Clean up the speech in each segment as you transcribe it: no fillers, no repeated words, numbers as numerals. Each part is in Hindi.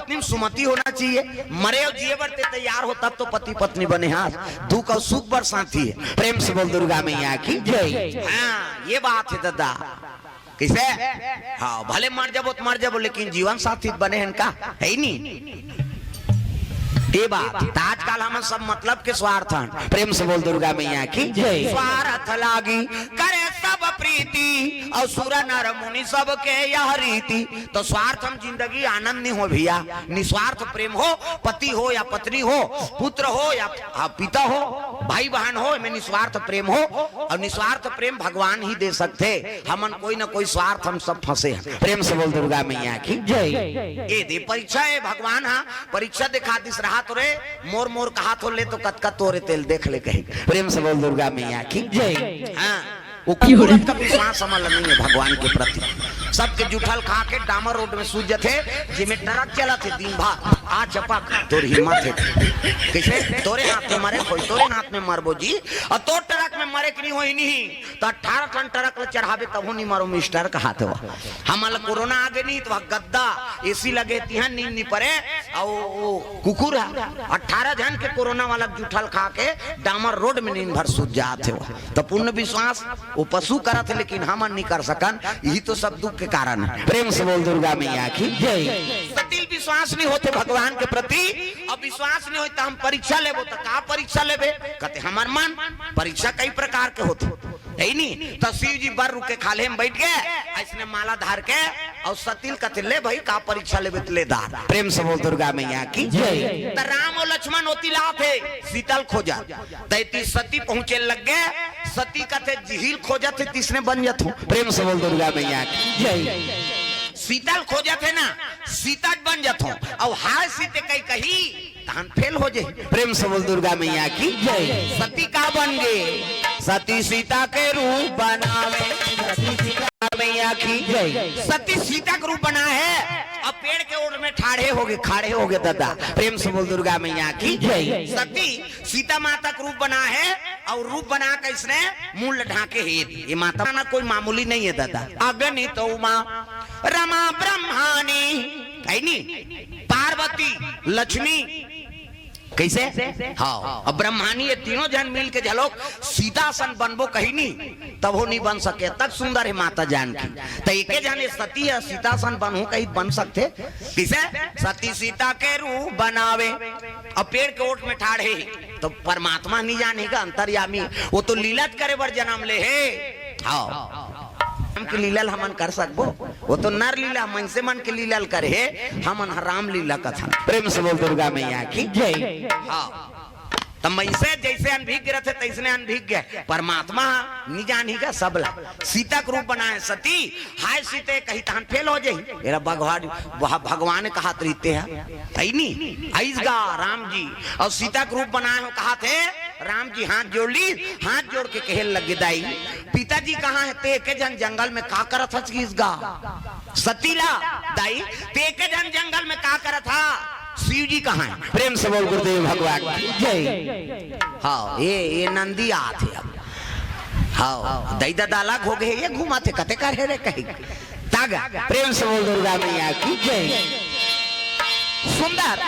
पत्नी में सुमति होना चाहिए। मरे और जिए बढ़ते तैयार हो तब तो पति पत्नी बने। हाँ दुख और सुख पर साथी है। प्रेम से बोल दुर्गा मैया की जय। हाँ ये बात है दादा। किसे हाँ भले मर जाबो लेकिन जीवन साथी बने हैं का है ही नहीं। ये बात आजकल हम सब मतलब के स्वार्थ। प्रेम से बोल दुर्गा मैया की जय। स्वार्थ लागी करे सब प्रीति और सुर नर मुनि सब के यह रीति। तो स्वार्थ हम जिंदगी आनंद नहीं हो भैया। निस्वार्थ प्रेम हो, पति हो या पत्नी हो, पुत्र हो या पिता हो, भाई बहन हो, में निस्वार्थ प्रेम हो। और निस्वार्थ प्रेम भगवान ही दे सकते। हमन कोई ना कोई स्वार्थ हम सब फंसे हैं। प्रेम से बोल दुर्गा मैया की जय। ये दे परीक्षा है भगवान। हाँ परीक्षा दिखा दिस रहा तो रे मोर मोर कहा तो ले तो कतका तोरे तेल देख ले कहीं। प्रेम से बोल दुर्गा मैया की जय। हाँ वो का विश्वास अमल नहीं है भगवान के प्रति। सबके जुठल खा के डामर रोड में सूझ थे जिमें ट्रक चला थे दिन भर। आ चपक तोर हिम्मत है किसे तोरे हाथ में मरे कोई तोरे हाथ में मरबो जी। और तो ट्रक में मरे कि नहीं हो नहीं तो 18 टन ट्रक ले चढ़ावे तब नहीं मरो मिस्टर का हाथ हो। हमारा कोरोना आगे नहीं तो गद्दा एसी लगे तिहां नींद नहीं पड़े। और कुकुर 18 जन के कोरोना वाला जुठल खा के डामर रोड में नींद भर सूझ जाते हो। तो पूर्ण विश्वास वो पशु करा थे लेकिन हम नहीं कर सकन। यही तो सब दुख के कारण है। प्रेम से बोल दुर्गा मैया की जय। सतिल विश्वास नहीं होते भगवान के प्रति। अब विश्वास नहीं होता हम परीक्षा लेबो तो का परीक्षा लेबे कहते हमार मन। परीक्षा कई प्रकार के होते है नहीं। तो शिव जी बर रुके खाले में बैठ गए ऐसने माला धार के और सतिल कहते ले भाई का परीक्षा लेबे तो ले दार। प्रेम से बोल दुर्गा मैया की जय। तो राम और लक्ष्मण होती लाभ है शीतल खोजा दैती सती पहुंचे लग गए। सती कहते झील खोजा थे तीसरे बन जाते। प्रेम से बोल दुर्गा मैया की जय। शीतल खोजा थे ना सीता बन जाते और हाय सीते कई कही तहन फेल हो जाए। प्रेम से बोल दुर्गा मैया की जय। सती का बन गए सती सीता के रूप बनावे। मैया की जय। सती सीता का रूप बना है अब पेड़ के ओर में ठाड़े हो गए दादा। प्रेम से बोल दुर्गा मैया की जय। सती सीता माता का रूप बना है और रूप बना कर इसने मूल ढाके है। ये माता ना कोई मामूली नहीं है दादा। अग्नि तो उमा रमा ब्रह्मानी है नी पार्वती लक्ष्मी कैसे हाँ अब ब्रह्मानी ये तीनों जन मिल के झलोक सीतासन बनबो कहीं नहीं तब वो नहीं बन सके। तक सुंदर है माता जान की। तो एक जाने सती है सीतासन बनू कहीं बन सकते किसे सती सीता के रूप बनावे अब पेड़ के ओट में ठाड़े। तो परमात्मा नहीं जानेगा अंतर्यामी वो तो लीलत करे बर जन्म ले है। हाँ के लीलल हमन कर सकबो वो तो नर लीला मन से मन के लीलल करे हमन राम लीला कथा। प्रेम से बोल दुर्गा मैया की जय। हाँ तब मैसे जैसे अनभिज्ञ रहते तैसने अनभिज्ञ परमात्मा निजानेगा सबला। सीता का रूप बनाए सती हाय सीते कहीं तहन फेल हो जाए। भगवान कहा रहते हैं ऐसगा राम जी और सीता का रूप बनाए हो कहा थे राम जी हाथ जोड़ ली हाथ जोड़ के कहे लगे दाई पिताजी कहाँ है ते के जन जंगल में का करत था सतीला दाई ते के जन जंगल में का करत था शिव जी कहाँ है। प्रेम से बोल गुरुदेव भगवान जय। हाँ ये नंदी आते अब हाँ दई दादा अलग हो गए ये घुमाते कते कर रे कहीं तागा। प्रेम से बोल दुर्गा मैया की जय। सुंदर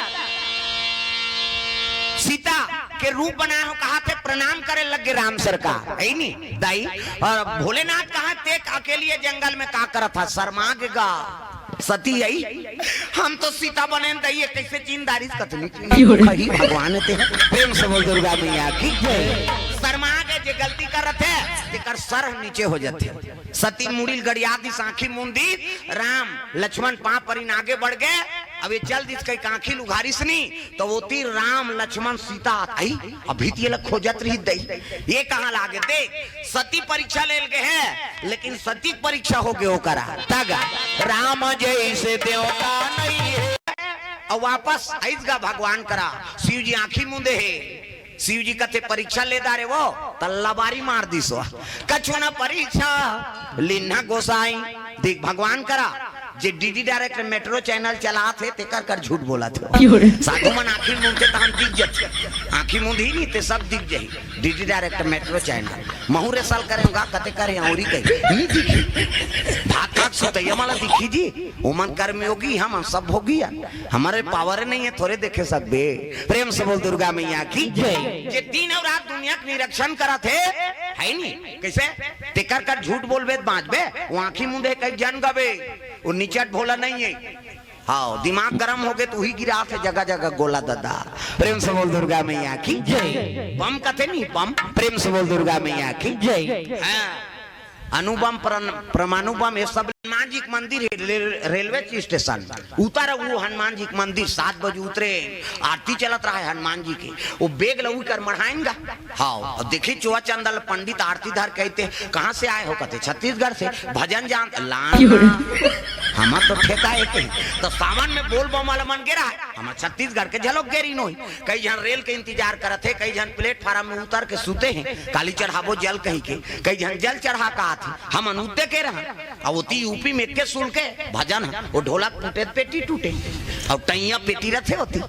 सीता के रूप बनाए हो कहा थे प्रणाम करे लगे राम सरकार है नहीं दाई। और भोलेनाथ कहा थे अकेले जंगल में का करा था शर्मा गा सती आई हम तो सीता बने दैये कैसे चीनदारी कतली भगवान थे। प्रेम से बोल दुर्गा मैया की जय। शर्मा के जे गलती करत है तेकर सर नीचे हो जाते। सती मुड़ी गड़िया दी आंखी मुंदी राम लक्ष्मण पांव पर आगे बढ़ गए। अब ये चल दिस कई कांखी उघारी सनी तो वो तीर राम लक्ष्मण सीता आई अभी ये खोजत रही दई ये कहाँ लागे देख सती परीक्षा ले गए है लेकिन सती परीक्षा हो गए करा तागा राम जैसे देवता नहीं है। और वापस आइसगा भगवान करा शिव जी आंखी मुंदे है। शिव जी कथे परीक्षा ले दारे वो तल्लाबारी मार दी सो कछु न परीक्षा लिन्ना गोसाई देख भगवान करा जे डीडी डायरेक्ट मेट्रो चैनल चला थे तेकर कर झूठ बोला थे साधु मन आखिर मुंह से तहन दिख जाते आखिर मुंह ही नहीं ते सब दिख जाई डीडी डायरेक्ट मेट्रो चैनल महुरे साल करेंगा कते करे औरी कही नहीं दिखी भाग भाग सोते ये माला दिखी जी ओमन कर्मयोगी हम सब होगी हमारे पावर नहीं है थोड़े देखे सकबे प्रेम से बोल दुर्गा मैया की जय जे दिन और रात दुनिया का निरीक्षण करा थे है नहीं कैसे तेकर कर झूठ बोलबे बांचबे वो आंखी मुंह कई जन गबे वो निचट भोला नहीं है हाँ दिमाग गरम हो गए तो ही गिरा थे जगह जगह गोला दादा प्रेम से बोल दुर्गा मैया की जय बम कथे नहीं बम प्रेम से बोल दुर्गा मैया की जय अनुबम परमाणु बम ये सब हनुमान जी मंदिर रेलवे स्टेशन उतर वो हनुमान जी मंदिर 7 बजे उतरे आरती चलत रहा है हनुमान जी के वो बेग लऊ कर मढ़ाएंगा हाँ देखी चुआ चंदल पंडित आरती धर कहते कहाँ से आए हो कहते छत्तीसगढ़ से भजन जान हम तो ठेका है तो सामान में बोल बम वाला मन गिरा है हम छत्तीसगढ़ के झलक गेरी नहीं कई जन रेल के इंतजार करते है कई जन प्लेटफार्म में उतर के सूते हैं काली चढ़ाबो जल कहीं के कई जन जल चढ़ा का आते हम अनुद्य के रहा अवती यूपी में के सुन के भजन वो ढोलक टूटे पेटी टूटे और टैया पेटी रथे होती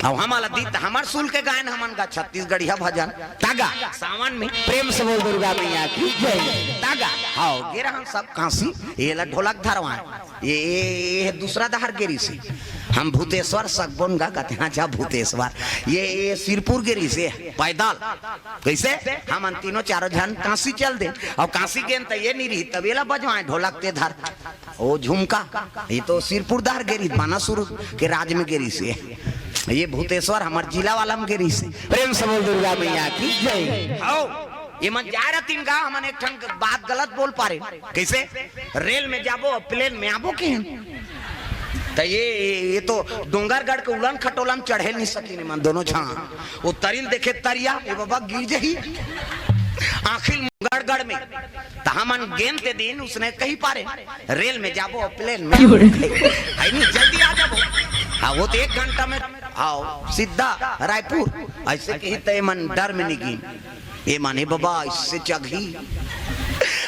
और हमारा दी हमार सुल के गायन हमन का छत्तीसगढ़िया भजन तागा सावन में प्रेम से बोल दुर्गा मैया की जय तागा हां गिरा हम सब कांसी ये ला ढोलक धरवा ये दूसरा दहर गिरी से हम भूतेश्वर सकबोन गा कहते हैं अच्छा भूतेश्वर ये सिरपुर गिरी से पैदल कैसे हम तीनों चारों जन कांसी चल दे और कांसी के तो ये नहीं रही तबेला बजवाए ढोलक ते धर ओ झुमका ये तो सिरपुर दहर गिरी बानासुर के राज में गिरी से ये भूतेश्वर हमारे जिला वाला में गिरी से प्रेम से बोल दुर्गा मैया की जय आओ ये मन जा रहा तीन गा हमन एक ठन बात गलत बोल पा रहे कैसे रेल में जाबो प्लेन में आबो के तो ये तो डोंगरगढ़ के उड़न खटोलम चढ़े नहीं सकी मन दोनों छा वो तरिल देखे तरिया ये बाबा गिर जाही आखिर गड़गड़ में तहामन गेंद के दिन उसने कही पारे रेल में जाबो प्लेन में है नहीं जल्दी आ जाबो हाँ वो तो 1 घंटा में आओ सीधा रायपुर ऐसे कही तो मन डर में निकी ये माने बाबा इससे चघी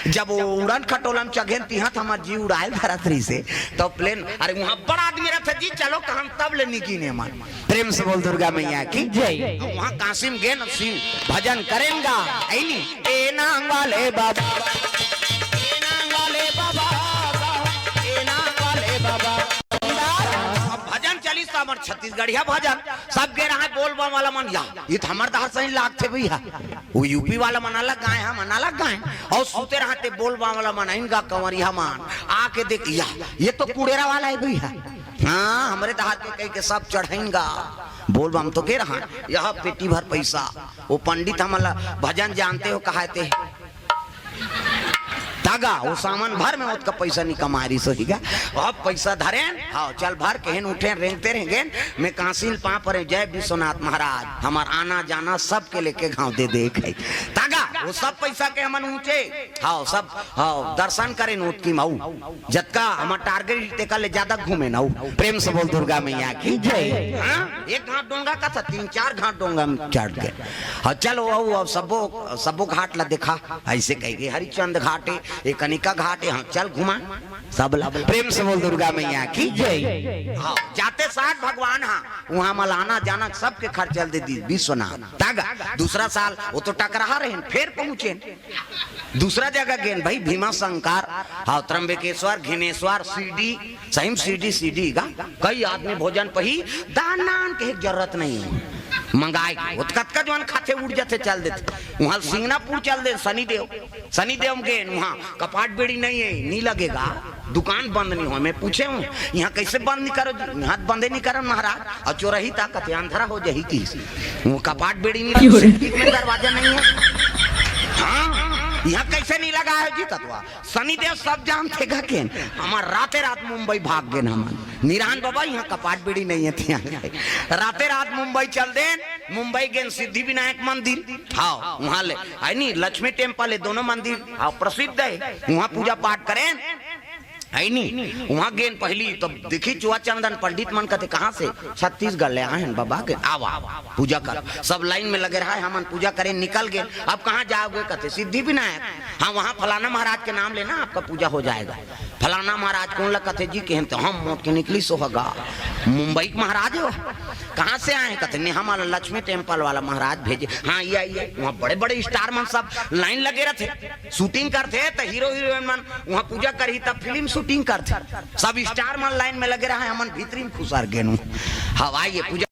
जब वो उड़न खटोलन चघेन तिहा हमार जी उड़ायल धरातरी से तो प्लेन अरे वहां बड़ा आदमी रहता जी चलो हम तब ले निकी ने मान प्रेम से बोल दुर्गा मैया की जय वहां कासिम गेन शिव भजन करेंगा ऐनी ए नांग वाले बाबा ए नांग वाले बाबा ए नांग वाले बाबा भजन चली हमर छत्तीसगढ़िया भजन सब गे रहा बोल बम वाला मन या ये तो हमार दहर सही लाग थे भैया वो यूपी वाला मन अलग गाए हम अलग गाए और सूते रहते बोल बम वाला मन इनका कंवरिया मान आके देख या ये तो कुड़ेरा वाला है भैया हाँ हमारे दहर के कई के सब चढ़ेंगा बोल बम तो के रहा यह पेटी भर पैसा वो पंडित हमारा भजन जानते हो कहते धागा वो सामान भर में उसका पैसा नहीं कमा रही सो ठीक है अब पैसा धरे हाँ चल भर के उठे रेंगते रहेंगे मैं कांसिल पा पर जय विश्वनाथ महाराज हमार आना जाना सब के लेके गाँव दे दे तागा वो सब पैसा के हमन ऊंचे हाँ सब हाँ दर्शन करे नोट की माऊ जतका हमार टारगेट टेका ले ज्यादा घूमे ना प्रेम से बोल दुर्गा मैया की जय हाँ 1 घाट डोंगा का था 3-4 घाट डोंगा चढ़ के हाँ चलो अब सबो घाट ला देखा ऐसे कहेगी हरिचंद घाटे एक कनिका घाट है चल घुमा सब प्रेम से बोल दुर्गा मैया की जय हाँ जाते साथ भगवान हाँ वहाँ मलाना जाना सबके खर्चल दे दी विश्वनाथ तागा दूसरा साल वो तो टकरा रहे फिर पहुंचे दूसरा जगह गए भाई भीमा शंकर हाँ त्र्यंबकेश्वर घिनेश्वर सीडी सही सीडी का कई आदमी भोजन पही दान के जरूरत नहीं है मंगाए कतका जवान खाते उड़ जाते चल देते वहाँ सिंगनापुर चल दे शनिदेव गए वहाँ कपाट बेड़ी नहीं है नहीं लगेगा दुकान बंद नहीं हो मैं पूछे हूँ यहाँ कैसे बंद नहीं करो यहाँ बंदे नहीं करो महाराज और चोरही ताकत अंधरा हो जाही की वो कपाट बेड़ी नहीं दरवाजा नहीं है हाँ यहाँ कैसे नहीं लगा है जी तत्वा शनिदेव सब जानते गा के हमार राते रात मुंबई भाग गए हम निरान बाबा यहाँ कपाट बेड़ी नहीं है राते रात मुंबई चल दे मुंबई गए सिद्धि विनायक मंदिर हाँ वहाँ ले आई नहीं लक्ष्मी टेम्पल है दोनों मंदिर हाँ प्रसिद्ध है वहाँ पूजा पाठ करें है नहीं वहाँ गेन पहली तो देखी चुआ चंदन पंडित मन कहते कहाँ से छत्तीसगढ़ ले आए हैं बाबा के आवा पूजा कर सब लाइन में लगे रहा है हम पूजा करें निकल गए अब कहाँ जाओगे कहते सिद्धि विनायक हाँ वहाँ फलाना महाराज के नाम लेना आपका पूजा हो जाएगा फलाना महाराज कौन लग कहते जी कहते हम मोट के निकली सोहगा मुंबई के महाराज हो कहाँ से आए कहते नहीं हमारा लक्ष्मी टेम्पल वाला महाराज भेजे हाँ ये आइए वहाँ बड़े बड़े स्टार मन सब लाइन लगे रहते शूटिंग करते तो हीरो हीरोइन मन वहाँ पूजा करी तब फिल्म शूटिंग करते सब स्टार मन लाइन में लगे रहा है हमन भीतरी में खुशार गेनू हवाई ये पूजा